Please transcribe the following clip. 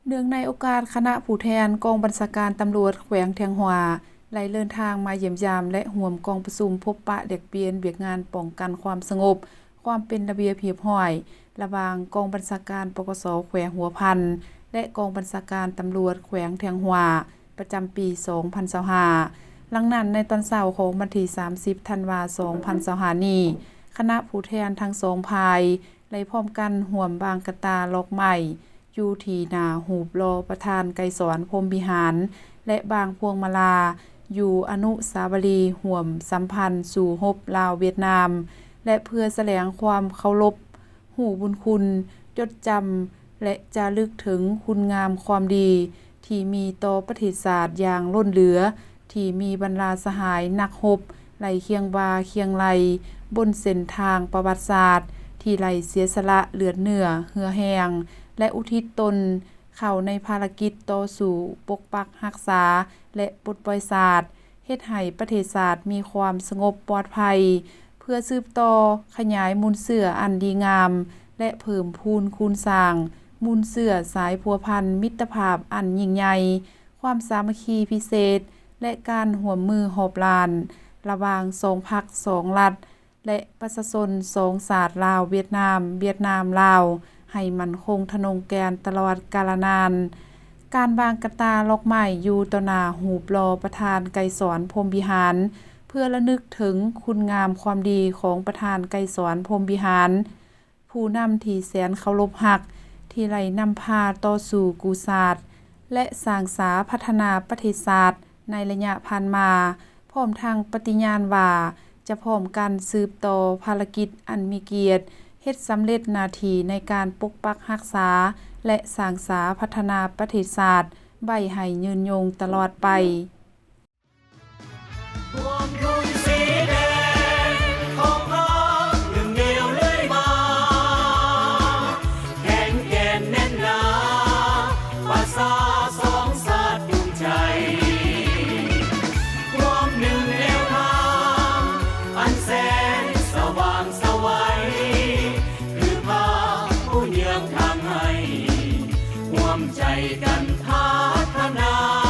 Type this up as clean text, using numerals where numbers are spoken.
เนื่องในโอกาสคณะผู้แทนกองบัญชาการตำรวจแขวงเทียงหัวได้เดินทางมาเยี่ยมยามและร่วมกองประชุมพบปะแลกเปลี่ยนเวียกงานป้องกันความสงบความเป็นระเบียบเรียบร้อยระหว่างกองบัญชาการปกส.แขวงหัวพันและกองบัญชาการตำรวจแขวงเทียงหัวประจำปี 2025 หลังนั้นในตอนเช้าของวันที่ 30 ธันวาคม 2025 นี้คณะผู้แทนทั้งสองภายได้พร้อมกันร่วมบางกะตาลอกไม้อยู่ที่หน้ารูปหล่อประธานไกรสอนพรหมวิหารและบางพวงมาลาอยู่อนุสาวรีย์ร่วมสัมพันธ์สู่รบลาวเวียดนามและเพื่อแสดงความเคารพรู้บุญคุณจดจำและจารึกถึงคุณงามความดีที่มีต่อประเทศชาติอย่างล้นเหลือที่มีบรรดาสหายนักรบไหลเคียงบ่าเคียงไหลบนเส้นทางประวัติศาสตร์ที่ไหลเสียสละเลือดเนื้อเหือแห้งและอุทิศตนเข้าในภารกิจต่อสู้ปกปักรักษาและปลดปล่อยชาติเฮ็ดให้ประเทศชาติมีความสงบปลอดภัยเพื่อสืบต่อขยายมูลเสื่ออันดีงามและเพิ่มพูนคูณสร้างมูลเสื่อสายพัวพันมิตรภาพอันยิ่งใหญ่ความสามัคคีพิเศษและการร่วมมือหอบลานระหว่าง2พรรค2รัฐและประชาชน2ชาติลาวเวียดนามลาวให้มั่นคงทะนงแกนตลอดกาลนานการวางกะตาลอกไม้อยู่ต่อหน้ารูปหล่อประธานไกรสอนพรหมวิหารเพื่อระลึกถึงคุณงามความดีของประธานไกรสอนพรหมวิหารผู้นำที่แสนเคารพรักที่ไหลนำพาต่อสู่กุศลและสร้างสาพัฒนาประเทศชาติในระยะผ่านมาพร้อมทางปฏิญาณว่าจะพร้อมกันสืบต่อภารกิจอันมีเกียรติเฮ็ดสำเร็จหน้าที่ในการปกปักรักษาและสร้างสาพัฒนาประเทศชาติไว้ให้ยืนยงตลอดไปใจกันพัฒนา